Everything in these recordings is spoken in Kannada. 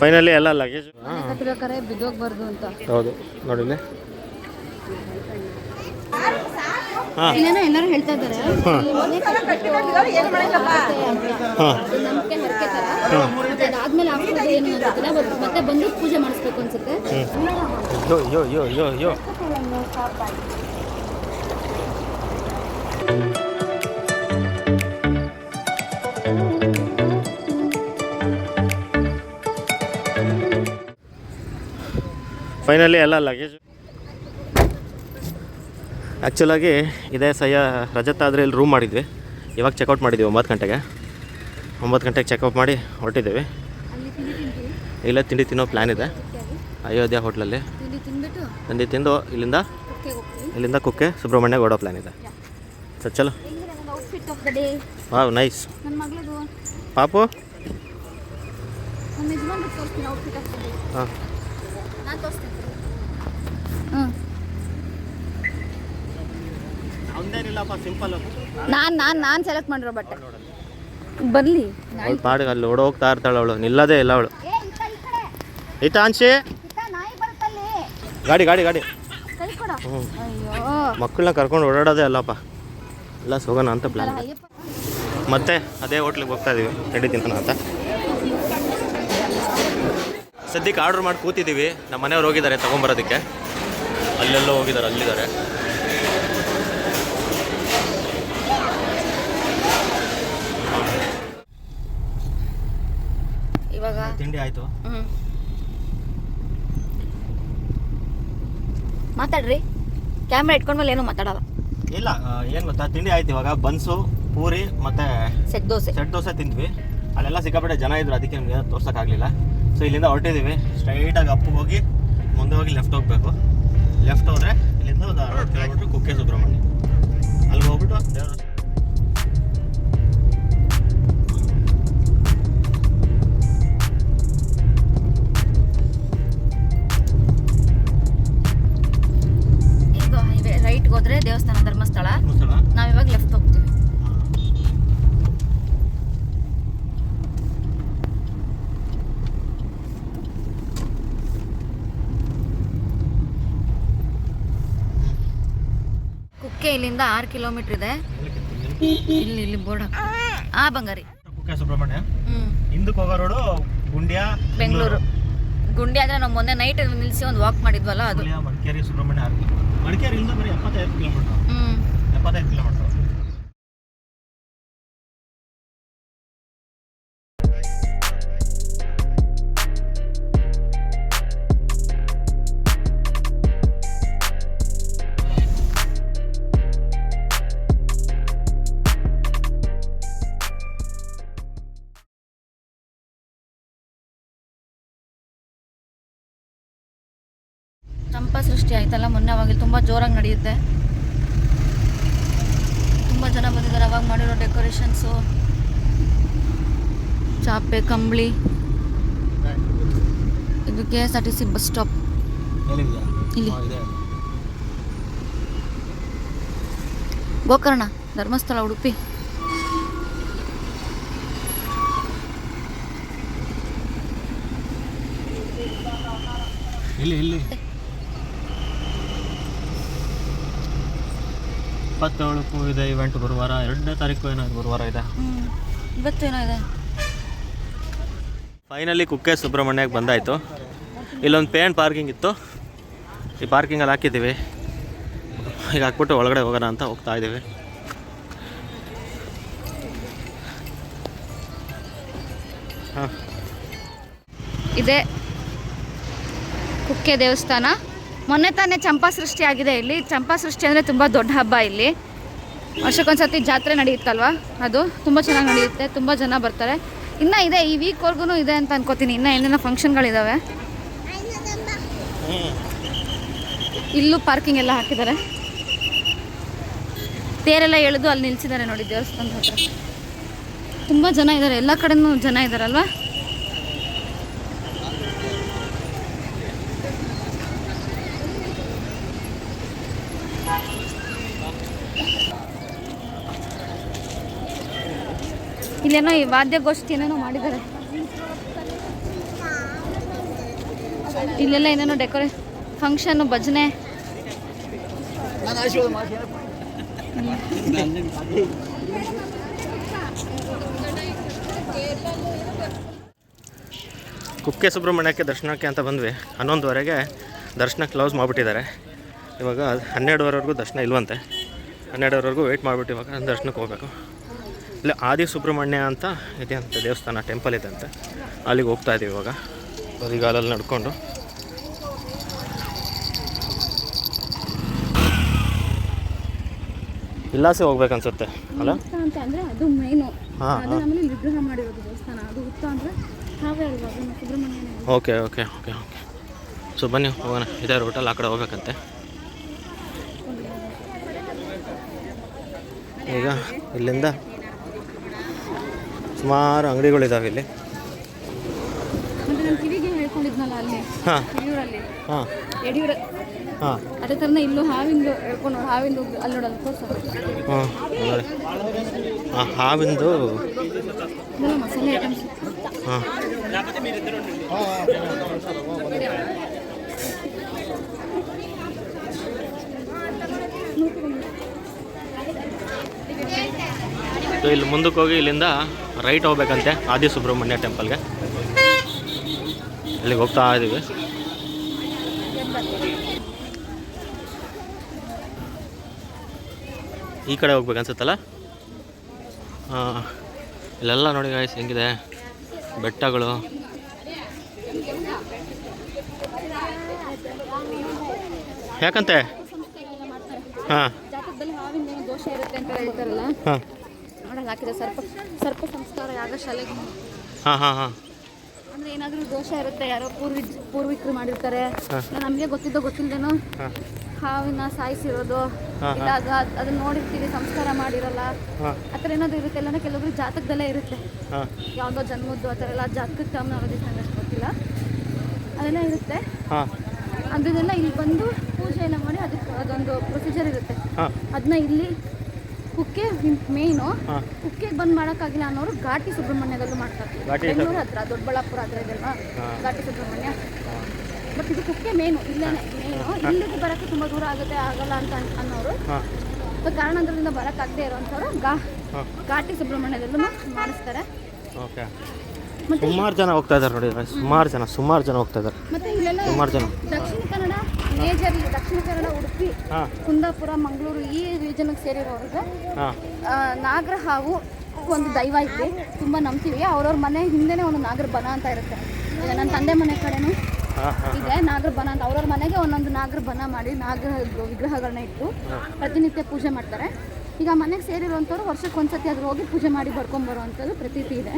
ಫೈನಲಿ ಎಲ್ಲ ಲಗೇಜ್ ಬಿದ್ದೋಗ್ಬಾರ್ದು ಅಂತ. ಹೌದು ನೋಡಿ ಇಲ್ಲಿ. ಎಲ್ಲರೂ ಹೇಳ್ತಾ ಇದ್ದಾರೆ ಅದಾದ್ಮೇಲೆ ಏನು ಅನ್ಸುತ್ತಿಲ್ಲ, ಮತ್ತೆ ಬಂದು ಪೂಜೆ ಮಾಡಿಸ್ಬೇಕು ಅನ್ಸುತ್ತೆ. ಫೈನಲಿ ಎಲ್ಲ ಲಗೇಜ್ ಆ್ಯಕ್ಚುಲಾಗಿ ಇದೇ ರಜತ್ ಆದರೆ ಇಲ್ಲಿ ರೂಮ್ ಮಾಡಿದ್ವಿ. ಇವಾಗ ಚೆಕ್ಔಟ್ ಮಾಡಿದ್ವಿ 9 ಗಂಟೆಗೆ. 9 ಗಂಟೆಗೆ ಚೆಕ್ಔಟ್ ಮಾಡಿ ಹೊರಟಿದ್ದೀವಿ. ಇಲ್ಲೇ ತಿಂಡಿ ತಿನ್ನೋ ಪ್ಲ್ಯಾನ್ ಇದೆ ಅಯೋಧ್ಯ ಹೋಟ್ಲಲ್ಲಿ. ತಿಂಡಿ ತಿಂದು ಇಲ್ಲಿಂದ ಕುಕ್ಕೆ ಸುಬ್ರಹ್ಮಣ್ಯ ಓಡೋ ಪ್ಲ್ಯಾನ್ ಇದೆ. ಸರ್ ಚಲೋ. Wow nice. ಪಾಪು ಹಾಂ ಸಿಂಪಲ್. ನಾನು ಸೆಲೆಕ್ಟ್ ಮಾಡಿರೋ ಬಟ್ಟೆ ಬರಲಿ ಪಾಡಿಗೆ ಅಲ್ಲಿ ಓಡೋಗ್ತಾ ಇರ್ತಾಳೆ ಅವಳು, ನಿಲ್ಲದೇ ಇಲ್ಲ ಅವಳು. ಆಂಶಿ ಗಾಡಿ ಗಾಡಿ ಗಾಡಿ ಮಕ್ಕಳನ್ನ ಕರ್ಕೊಂಡು ಓಡಾಡೋದೇ ಅಲ್ಲಪ್ಪ, ಎಲ್ಲ ಹೋಗೋಣ ಅಂತ ಪ್ಲ್ಯಾನ್. ಮತ್ತೆ ಅದೇ ಹೋಟ್ಲಿಗೆ ಹೋಗ್ತಾ ಇದೀವಿ ತಿಂಡಿ ತಿನ್ನೋಣ ಅಂತ. ಸದ್ಯಕ್ಕೆ ಆರ್ಡ್ರ್ ಮಾಡಿ ಕೂತಿದ್ದೀವಿ. ನಮ್ಮ ಮನೆಯವ್ರು ಹೋಗಿದ್ದಾರೆ ತೊಗೊಂಬರೋದಕ್ಕೆ, ಅಲ್ಲೆಲ್ಲೋ ಹೋಗಿದ್ದಾರೆ, ಅಲ್ಲಿದ್ದಾರೆ. ಇವಾಗ ತಿಂಡಿ ಆಯಿತು. ಮಾತಾಡ್ರಿ, ಕ್ಯಾಮ್ರಾ ಇಟ್ಕೊಂಡ್ಮೇಲೆ ಏನೂ ಮಾತಾಡಲ್ಲ. ಇಲ್ಲ ಏನು ಗೊತ್ತಾ, ತಿಂಡಿ ಆಯ್ತು. ಇವಾಗ ಬನ್ಸು, ಪೂರಿ ಮತ್ತು ಸೆಟ್ ದೋಸೆ ತಿಂದ್ವಿ. ಅಲ್ಲೆಲ್ಲ ಸಿಕ್ಕಾಪಟ್ಟೆ ಜನ ಇದ್ರು, ಅದಕ್ಕೆ ನಿಮಗೆ ತೋರ್ಸೋಕ್ಕಾಗಲಿಲ್ಲ. ಸೊ ಇಲ್ಲಿಂದ ಹೊರಟಿದ್ದೀವಿ. ಸ್ಟ್ರೈಟಾಗಿ ಅಪ್ಪಿಗೆ ಹೋಗಿ ಮುಂದೆ ಹೋಗಿ ಲೆಫ್ಟ್ ಹೋಗಬೇಕು. ಲೆಫ್ಟ್ ಹೋದರೆ ಇಲ್ಲಿಂದ ಒಂದು 60 ಕಿಲೋಮೀಟ್ರ್ ಕುಕ್ಕೆ ಸುಬ್ರಹ್ಮಣ್ಯ. ಅಲ್ಲಿಗೆ ಹೋಗ್ಬಿಟ್ಟು ದೇವರ ರೈಟ್ಗೆ ಹೋದ್ರೆ ದೇವಸ್ಥಾನ ಧರ್ಮಸ್ಥಳ. ನಾವಿವಾಗ ಲೆಫ್ಟ್ ಹೋಗ್ತೀವಿ. ಕುಕ್ಕೆ ಇಲ್ಲಿಂದ 6 ಕಿಲೋಮೀಟರ್ ಇದೆ. ಇಲ್ಲಿ ಬೋರ್ಡ್ ಬಂಗಾರಿ ಕುಕ್ಕೆ ಸುಬ್ರಹ್ಮಣ್ಯ. ಹಿಂದಕ್ಕೆ ಹೋಗೋ ರೋಡು ಗುಂಡ್ಯಾ ಬೆಂಗಳೂರು. ಗುಂಡ್ಯಾ ಅಂದ್ರೆ ನಾವು ಮೊನ್ನೆ ನೈಟ್ ನಿಲ್ಲಿಸಿ ಒಂದು ವಾಕ್ ಮಾಡಿದ್ವಲ್ಲ, ಅದು ಮಡಿಕೇರಿ ಸುಬ್ರಹ್ಮಣ್ಯ. ಮಡಿಕೇರಿ ಇಲ್ಲಿಂದ ಬರೀ 75 ಕಿಲೋಮೀಟರ್. 75 ಕಿಲೋಮೀಟರ್. ಚಂಪಾ ಸೃಷ್ಟಿ ಆಯ್ತಲ್ಲ ಮೊನ್ನೆ, ಅವಾಗ ತುಂಬ ಜೋರಾಗಿ ನಡೆಯುತ್ತೆ. ತುಂಬ ಜನ ಬಂದಿದ್ದಾರೆ. ಅವಾಗ ಮಾಡಿರೋ ಡೆಕೋರೇಷನ್ಸು, ಚಾಪೆ, ಕಂಬಳಿ. ಇದು KSRTC ಬಸ್ ಸ್ಟಾಪ್. ಇಲ್ಲಿ ಗೋಕರ್ಣ, ಧರ್ಮಸ್ಥಳ, ಉಡುಪಿ. ಇಲ್ಲಿ 27ಕ್ಕೂ ಇದೆ ಇವೆಂಟ್. ಗುರುವಾರ 2ನೇ ತಾರೀಕು ಏನೋ ಗುರುವಾರ ಇದೆ. ಇವತ್ತೇನೋ ಇದೆ. ಫೈನಲಿ ಕುಕ್ಕೆ ಸುಬ್ರಹ್ಮಣ್ಯಕ್ಕೆ ಬಂದಾಯಿತು. ಇಲ್ಲೊಂದು ಪೇಂಟ್ ಪಾರ್ಕಿಂಗ್ ಇತ್ತು, ಈ ಪಾರ್ಕಿಂಗಲ್ಲಿ ಹಾಕಿದ್ದೀವಿ. ಈಗ ಹಾಕ್ಬಿಟ್ಟು ಒಳಗಡೆ ಹೋಗೋಣ ಅಂತ ಹೋಗ್ತಾ ಇದ್ದೀವಿ. ಹಾಂ, ಇದೇ ಕುಕ್ಕೆ ದೇವಸ್ಥಾನ. ಮೊನ್ನೆ ತಾನೇ ಚಂಪಾ ಸೃಷ್ಟಿ ಆಗಿದೆ ಇಲ್ಲಿ. ಚಂಪಾ ಸೃಷ್ಟಿ ಅಂದರೆ ತುಂಬ ದೊಡ್ಡ ಹಬ್ಬ. ಇಲ್ಲಿ ವರ್ಷಕ್ಕೊಂದ್ಸತಿ ಜಾತ್ರೆ ನಡೆಯುತ್ತಲ್ವ, ಅದು ತುಂಬ ಚೆನ್ನಾಗಿ ನಡೆಯುತ್ತೆ. ತುಂಬ ಜನ ಬರ್ತಾರೆ. ಇನ್ನೂ ಇದೆ, ಈ ವೀಕ್ವರೆಗೂ ಇದೆ ಅಂತ ಅನ್ಕೋತೀನಿ. ಇನ್ನೂ ಏನೇನೋ ಫಂಕ್ಷನ್ಗಳಿದ್ದಾವೆ. ಇಲ್ಲೂ ಪಾರ್ಕಿಂಗ್ ಎಲ್ಲ ಹಾಕಿದ್ದಾರೆ. ತೇರೆಲ್ಲ ಎಳೆದು ಅಲ್ಲಿ ನಿಲ್ಸಿದ್ದಾರೆ ನೋಡಿ ದೇವಸ್ಥಾನದ ಹತ್ರ. ತುಂಬ ಜನ ಇದ್ದಾರೆ, ಎಲ್ಲ ಕಡೆನೂ ಜನ ಇದ್ದಾರಲ್ವ. ಇಲ್ಲೇನೋ ಈ ವಾದ್ಯಗೋಷ್ಠಿ ಏನೇನೋ ಮಾಡಿದ್ದಾರೆ. ಇಲ್ಲೆಲ್ಲ ಏನೇನೋ ಫಂಕ್ಷನ್ನು ಭಜನೆ. ಕುಕ್ಕೆ ಸುಬ್ರಹ್ಮಣ್ಯಕ್ಕೆ ದರ್ಶನಕ್ಕೆ ಅಂತ ಬಂದ್ವಿ. 11:30ಗೆ ದರ್ಶನ ಕ್ಲೋಸ್ ಮಾಡಿಬಿಟ್ಟಿದ್ದಾರೆ. ಇವಾಗ 12:30ವರೆಗೂ ದರ್ಶನ ಇಲ್ವಂತೆ. 12:30ವರೆಗೂ ವೆಯ್ಟ್ ಮಾಡಿಬಿಟ್ಟು ಇವಾಗ ದರ್ಶನಕ್ಕೆ ಹೋಗಬೇಕು. ಇಲ್ಲ ಆದಿ ಸುಬ್ರಹ್ಮಣ್ಯ ಅಂತ ಇದೆ ಅಂತ ದೇವಸ್ಥಾನ, ಟೆಂಪಲ್ ಇದೆ ಅಂತೆ. ಅಲ್ಲಿಗೆ ಹೋಗ್ತಾ ಇದ್ದೀವಿ ಇವಾಗ ಬರಿಗಾಲಲ್ಲಿ ನಡ್ಕೊಂಡು. ಇಲ್ಲಾಸೆ ಹೋಗ್ಬೇಕನ್ಸುತ್ತೆ ಅಲ್ಲ ಅಂತ ಅಂದರೆ ಅದು ಮೇನು. ಹಾಂ ಆಮೇಲೆ ವಿಗ್ರಹ ಮಾಡಿರೋದು ದೇವಸ್ಥಾನ ಅದು ಹುತ್ತ ಅಂದರೆ ಹಾವೇ ಅಲ್ವಾ ಅದನ್ನು ಸುಬ್ರಹ್ಮಣ್ಯನೇ. Okay okay okay okay. So ಬನ್ನಿ ಹೋಗೋಣ. ಇದೇ ರೂಟಲ್ಲಿ ಆ ಕಡೆ ಹೋಗ್ಬೇಕಂತೆ. ಈಗ ಇಲ್ಲಿಂದ ಸುಮಾರು ಅಂಗಡಿಗಳಿದ್ದಾವೆ ಇಲ್ಲಿ. ಮತ್ತು ನಾನು ಕಿವಿಗೆ ಹೇಳ್ಕೊಂಡಿದ್ನಲ್ಲ ಅಲ್ಲಿ ಹಾಂ ಯಡಿಯೂರಲ್ಲಿ ಹಾಂ ಯಡಿಯೂರ ಹಾಂ ಅದೇ ಥರನೇ ಇಲ್ಲೂ ಹಾವಿಂದು ಹೇಳ್ಕೊಂಡು ಹಾವಿಂದು ಅಲ್ಲಿ ನೋಡೋದು ತೋರ್ಸೋದು. ಹಾಂ ನೋಡಿ ಹಾವಿಂದು ಇದೆಲ್ಲ ಮಸಾಲೆ ಐಟಮ್ಸ್. ಹಾಂ ಇಲ್ಲಿ ಮುಂದಕ್ಕೆ ಹೋಗಿ ಇಲ್ಲಿಂದ ರೈಟ್ ಹೋಗ್ಬೇಕಂತೆ ಆದಿ ಸುಬ್ರಹ್ಮಣ್ಯ ಟೆಂಪಲ್ಗೆ. ಇಲ್ಲಿಗೆ ಹೋಗ್ತಾ ಇದ್ದೀವಿ. ಈ ಕಡೆ ಹೋಗ್ಬೇಕನ್ಸುತ್ತಲ್ಲ. ಹಾಂ ಇಲ್ಲೆಲ್ಲ ನೋಡಿ ಗಾಯ್ಸ್ ಹೆಂಗಿದೆ ಬೆಟ್ಟಗಳು. ಯಾಕಂತೆ ಹಾಂ ಜಾತಕದಲ್ಲಿ ಹಾವಿಂದ ಏನೋ ದೋಷ ಇರುತ್ತೆ ಅಂತ ಹೇಳ್ತಾರಲ್ಲ. ಹಾಂ ನೋಡಲ್ಲ ಹಾಕಿದೆ ಸರ್ಪ ಸಂಸ್ಕಾರ ಯಾಗಶಾಲೆಗೆ. ಹಾಂ ಹಾಂ ಹಾಂ ಅಂದರೆ ಏನಾದರೂ ದೋಷ ಇರುತ್ತೆ, ಯಾರೋ ಪೂರ್ವಿಕರು ಮಾಡಿರ್ತಾರೆ, ನಮಗೆ ಗೊತ್ತಿಲ್ಲದೇನೋ ಹಾವಿನ ಸಾಯಿಸಿರೋದು, ಇಲ್ಲ ಅದನ್ನ ನೋಡಿರ್ತೀವಿ ಸಂಸ್ಕಾರ ಮಾಡಿರಲ್ಲ, ಆ ಥರ ಏನಾದರೂ ಇರುತ್ತೆ. ಇಲ್ಲ ಕೆಲವೊಬ್ರು ಜಾತಕದಲ್ಲೇ ಇರುತ್ತೆ, ಯಾವುದೋ ಜನ್ಮದ್ದು ಆ ಥರ ಎಲ್ಲ ಜಾತಕಕ್ಕೆ ಟರ್ಮಿನಾಲಜಿ ನಂಗೆ ಅಷ್ಟು ಗೊತ್ತಿಲ್ಲ, ಅದೆಲ್ಲ ಇರುತ್ತೆ. ಅದನ್ನೆಲ್ಲ ಇಲ್ಲಿ ಬಂದು ಪೂಜೆ ಎಲ್ಲ ಮಾಡಿ ಅದಕ್ಕೆ ಅದೊಂದು ಪ್ರೊಸೀಜರ್ ಇರುತ್ತೆ. ಅದನ್ನ ಇಲ್ಲಿ ಕುಕ್ಕೆ ಮೇಯ್ನು. ಕುಕ್ಕೆಗೆ ಬಂದು ಮಾಡೋಕ್ಕಾಗಿಲ್ಲ ಅನ್ನೋರು ಘಾಟಿ ಸುಬ್ರಹ್ಮಣ್ಯದಲ್ಲೂ ಮಾಡ್ತಾರೆ. ಬೆಂಗಳೂರು ಹತ್ರ, ದೊಡ್ಡಬಳ್ಳಾಪುರ ಹತ್ರ ಇದೆಲ್ಲ ಘಾಟಿ ಸುಬ್ರಹ್ಮಣ್ಯ. ಬಟ್ ಇದು ಕುಕ್ಕೆ ಮೇನು, ಇಲ್ಲೇ ಮೇನು. ಇಲ್ಲಿಗೆ ಬರೋಕ್ಕೆ ತುಂಬ ದೂರ ಆಗುತ್ತೆ, ಆಗಲ್ಲ ಅಂತ ಅನ್ನೋರು, ಕಾರಣಾಂತರದಿಂದ ಬರೋಕ್ಕಾಗದೇ ಇರೋವಂಥವ್ರು ಘಾಟಿ ಸುಬ್ರಹ್ಮಣ್ಯದಲ್ಲೂ ಮಾಡಿಸ್ತಾರೆ. ಓಕೆ. ಸುಮಾರು ಜನ ಹೋಗ್ತಾ ಇದ್ದಾರೆ ನೋಡಿ, ಸುಮಾರು ಜನ ಹೋಗ್ತಾ ಇದ್ದಾರೆ. ಮತ್ತೆ ಇಲ್ಲೆಲ್ಲ ಸುಮಾರು ಜನ ದಕ್ಷಿಣ ಕನ್ನಡ, ಮೇಜರ್ಲಿ ದಕ್ಷಿಣ ಕನ್ನಡ, ಉಡುಪಿ, ಕುಂದಾಪುರ, ಮಂಗಳೂರು ಈ ರೀಜನ್ಗೆ ಸೇರಿರೋರಿಗೆ ನಾಗರ ಹಾವು ಒಂದು ದೈವ ಇದೆ, ತುಂಬ ನಂಬ್ತೀವಿ. ಅವ್ರವ್ರ ಮನೆ ಹಿಂದೆನೇ ಒಂದು ನಾಗರ ಬನ ಅಂತ ಇರುತ್ತೆ. ನನ್ನ ತಂದೆ ಮನೆ ಕಡೆನೂ ಇದೆ ನಾಗರ ಬನ ಅಂತ. ಅವ್ರವ್ರ ಮನೆಗೆ ಒಂದೊಂದು ನಾಗರ ಬನ ಮಾಡಿ ನಾಗರ ವಿಗ್ರಹಗಳನ್ನ ಇಟ್ಟು ಪ್ರತಿನಿತ್ಯ ಪೂಜೆ ಮಾಡ್ತಾರೆ. ಈಗ ಮನೆಗೆ ಸೇರಿರುವಂಥವ್ರು ವರ್ಷಕ್ಕೆ ಒಂದ್ಸತಿ ಅದ್ರ ಹೋಗಿ ಪೂಜೆ ಮಾಡಿ ಬರ್ಕೊಂಬರುವಂಥದ್ದು ಪ್ರತೀತಿ ಇದೆ.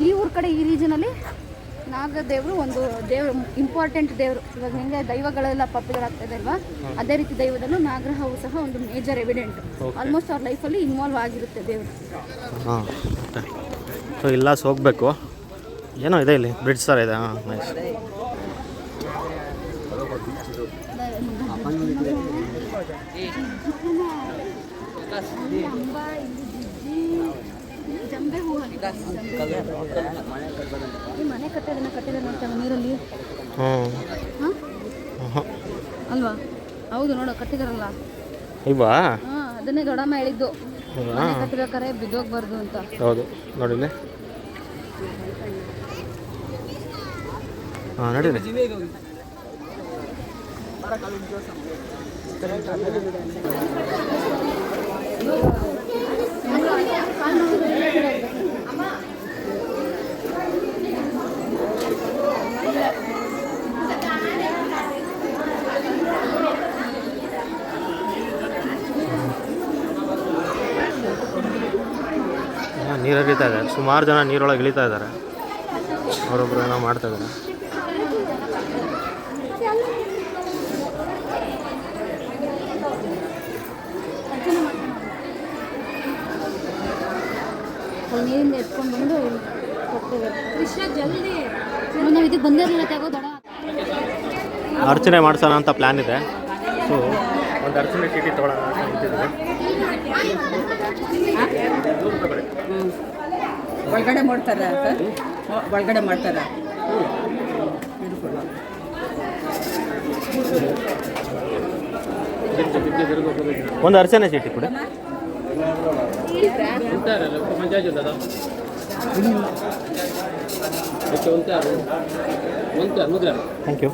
ಈ ಊರ ಕಡೆ ಈ ರೀಜನಲ್ಲಿ ನಾಗದೇವರು ಒಂದು ದೇವ್ರು, ಇಂಪಾರ್ಟೆಂಟ್ ದೇವರು. ಇವಾಗ ಹೆಂಗೆ ದೈವಗಳೆಲ್ಲ ಪಾಪ್ಯುಲರ್ ಅಲ್ವಾ, ಅದೇ ರೀತಿ ದೈವದಲ್ಲೂ ನಾಗರ ಹಾವು ಸಹ ಒಂದು ಮೇಜರ್ ಎವಿಡೆಂಟ್. ಆಲ್ಮೋಸ್ಟ್ ಅವ್ರ ಲೈಫಲ್ಲಿ ಇನ್ವಾಲ್ವ್ ಆಗಿರುತ್ತೆ ದೇವರು. ಹಾಂ ಸೊ ಇಲ್ಲ ಹೋಗಬೇಕು. ಏನೋ ಇದೆ ಇಲ್ಲಿ ಬ್ರಿಡ್ಜ್ ಥರ ಇದೆ. ಹಾಂ ನೈಸ್. ಜಂಬೆ ಹೂವು ಮನೆ ಕಟ್ಟಿದ ನೋಡ್ತೇವೆ ನೀರಲ್ಲಿ. ಅಲ್ವಾ? ಹೌದು ನೋಡು, ಕಟ್ಟಿದಾರಲ್ಲ ಇವಾ. ಅದನ್ನೇ ದೊಡ್ಡಮ್ಮ ಹೇಳಿದ್ದು, ಮನೆ ಕಟ್ಟಬೇಕಾರೆ ಬಿದ್ದೋಗ್ಬಾರ್ದು ಅಂತ. ಹೌದು ನೋಡಿ. ಹಾಂ ನಡೀರಿ. ನೀರು ಹರಿತಾ ಇದೆ, ಸುಮಾರು ಜನ ನೀರೊಳಗೆ ಇಳಿತಾ ಇದ್ದಾರೆ. ಅವರೊಬ್ಬರು ಏನೋ ಮಾಡ್ತಾ ಇದ್ದಾರೆ. ನೀರಿಂದ ಎತ್ಕೊಂಡು ಬಂದು ಹೋಗ್ತೇವೆ. ಕೃಷ್ಣ ಜಲ್ದಿ ನಾವು ಇದಕ್ಕೆ ಬಂದಿರಲಿಲ್ಲ, ತಗೋ ದಡ. ಅರ್ಚನೆ ಮಾಡ್ಸೋಣ ಅಂತ ಪ್ಲ್ಯಾನ್ ಇದೆ. ಸೊ ಒಂದು ಅರ್ಚನೆ ಚೀಟಿ ತೊಗೊಳ್ಳೋಣ ಅಂತ ನಿಂತಿದ್ದೀವಿ. ಒಳಗಡೆ ಮಾಡ್ತಾರ ಸರ್, ಒಳಗಡೆ ಮಾಡ್ತಾರ. ಒಂದು ಅರ್ಚನೆ ಚೀಟಿ ಕೊಡಿ. Thank you.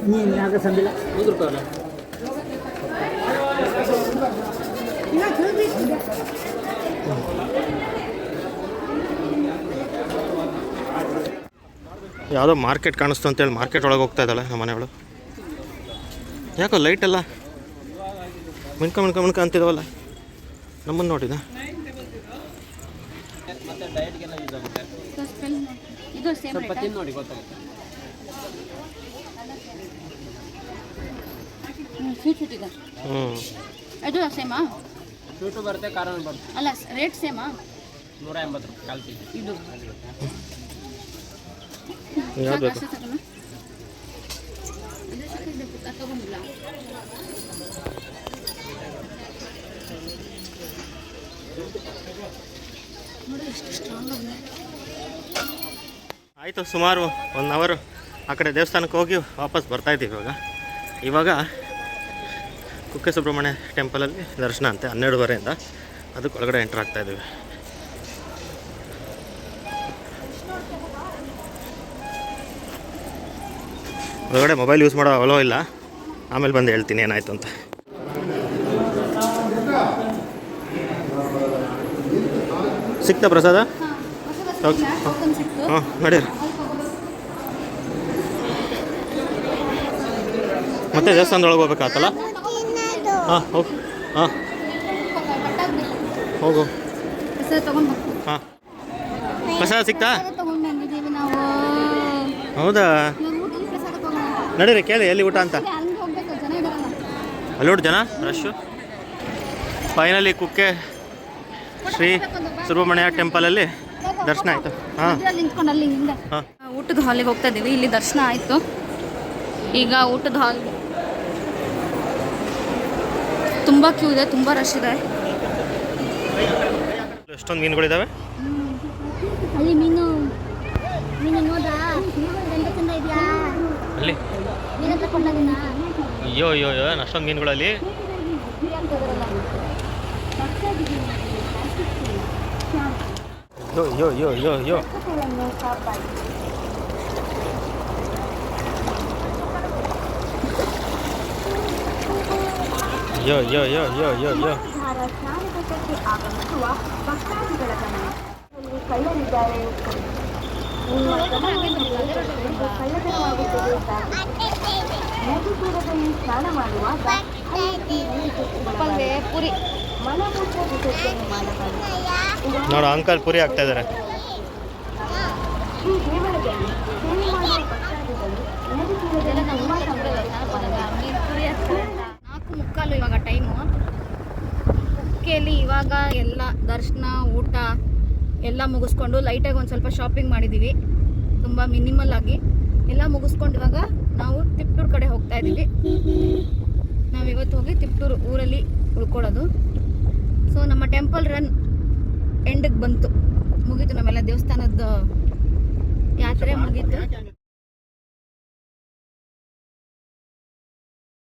ಯಾವುದೋ ಮಾರ್ಕೆಟ್ ಕಾಣಿಸ್ತು ಅಂತೇಳಿ ಮಾರ್ಕೆಟ್ ಒಳಗೆ ಹೋಗ್ತಾ ಇದ್ದಾಳೆ ನಮ್ಮ ಮನೆಯವಳು. ಯಾಕೋ ಲೈಟೆಲ್ಲ ಮಿಣ್ಕ ಅಂತಿದಾವಲ್ಲ, ನಮ್ಮನ್ನು ನೋಡಿದ. ಅದು ಸೇಮಾ ಸ್ವೀಟು ಬರುತ್ತೆ, ಖಾರನೂ ಬರುತ್ತೆ. ಅಲ್ಲ ರೇಟ್ ಸೇಮಾ? 180 ರೂಪಾಯಿ ಕಾಲು ಕೆ ಜಿ. ಇದು ಯಾವ್ದು ಬೇಕು? ತಗೊಂಡಿಲ್ಲ. ಆಯಿತು, ಸುಮಾರು 1 ಅವರ್ ಆ ಕಡೆ ದೇವಸ್ಥಾನಕ್ಕೆ ಹೋಗಿ ವಾಪಸ್ ಬರ್ತಾಯಿದ್ದೀವಿ. ಇವಾಗ ಕುಕ್ಕೆ ಸುಬ್ರಹ್ಮಣ್ಯ ಟೆಂಪಲಲ್ಲಿ ದರ್ಶನ ಅಂತೆ 12:30ಇಂದ. ಅದಕ್ಕೆ ಒಳಗಡೆ ಎಂಟ್ರ್ ಆಗ್ತಾಯಿದ್ದೀವಿ. ಒಳಗಡೆ ಮೊಬೈಲ್ ಯೂಸ್ ಮಾಡೋ ಅಲೋ ಇಲ್ಲ, ಆಮೇಲೆ ಬಂದು ಹೇಳ್ತೀನಿ ಏನಾಯಿತು ಅಂತ. ಸಿಕ್ತಾ ಪ್ರಸಾದ? ಹಾಂ ನಡೀರಿ. ಮತ್ತೆ ದೇವಸ್ಥಾನದೊಳಗೆ ಹೋಗ್ಬೇಕಾಗತ್ತಲ್ಲ? ಹಾಂ ಹೋಗು. ಹಾಂ ಹೋಗು. ಹಾಂ ಪ್ರಸಾದ ಸಿಕ್ತಾ? ಹೌದಾ? ನಡೀರಿ, ಕೇಳಿ ಎಲ್ಲಿ ಊಟ ಅಂತ. ಅಲ್ಲಿ ನೋಡಿ ಜನ ರಶ್ಶು. ಫೈನಲಿ ಕುಕ್ಕೆ ಶ್ರೀ ಸುಬ್ರಹ್ಮಣ್ಯ ಟೆಂಪಲಲ್ಲಿ ದರ್ಶನ ಆಯಿತು. ಹಾಂ ಹಾಂ, ಊಟದ ಹಾಲಿಗೆ ಹೋಗ್ತಾ ಇದ್ದೀವಿ. ಇಲ್ಲಿ ದರ್ಶನ ಆಯಿತು. ಈಗ ಊಟದ ಹಾಲ್ ತುಂಬ ಕ್ಯೂ ಇದೆ, ತುಂಬ ರಶ್ ಇದೆ. ಎಷ್ಟೊಂದು ಮೀನುಗಳಿದ್ದಾವೆ. ಅಲ್ಲಿ ಮೀನು ನೋಡ್ರಾ? ಚಂದ ಇದೆಯಾ? ಅಲ್ಲಿ ಅಯ್ಯೋ ಅಯ್ಯೋ ಅಯ್ಯೋ, ಅಷ್ಟೊಂದು ಮೀನುಗಳಲ್ಲಿ. ಯೋ ಯೋ ಯೋ ಯೋ ಯೋ ಯೋ ಯೋ ಯೋ ಯೋ ಯೋ ಯೋ. ಪುರಿ ನೋಡು, ಅಂಕಲ್ ಪುರಿ ಆಗ್ತಾ ಇದ್ದಾರೆ. 4:45 ಇವಾಗ ಟೈಮು. ಕುಕ್ಕೆಯಲ್ಲಿ ಇವಾಗ ಎಲ್ಲ ದರ್ಶನ, ಊಟ ಎಲ್ಲ ಮುಗಿಸ್ಕೊಂಡು ಲೈಟಾಗಿ ಒಂದು ಸ್ವಲ್ಪ ಶಾಪಿಂಗ್ ಮಾಡಿದ್ದೀವಿ. ತುಂಬ ಮಿನಿಮಲ್ ಆಗಿ ಎಲ್ಲ ಮುಗಿಸ್ಕೊಂಡು ಇವಾಗ ನಾವು ತಿಪ್ಟೂರು ಕಡೆ ಹೋಗ್ತಾ ಇದ್ದೀವಿ. ನಾವಿವತ್ತು ಹೋಗಿ ತಿಪ್ಟೂರು ಊರಲ್ಲಿ ಉಳ್ಕೊಳ್ಳೋದು. ಸೊ ನಮ್ಮ ಟೆಂಪಲ್ ರನ್ ಎಂಡಿಗೆ ಬಂತು, ಮುಗೀತು. ನಮ್ಮೆಲ್ಲ ದೇವಸ್ಥಾನದ ಯಾತ್ರೆ ಮುಗೀತು.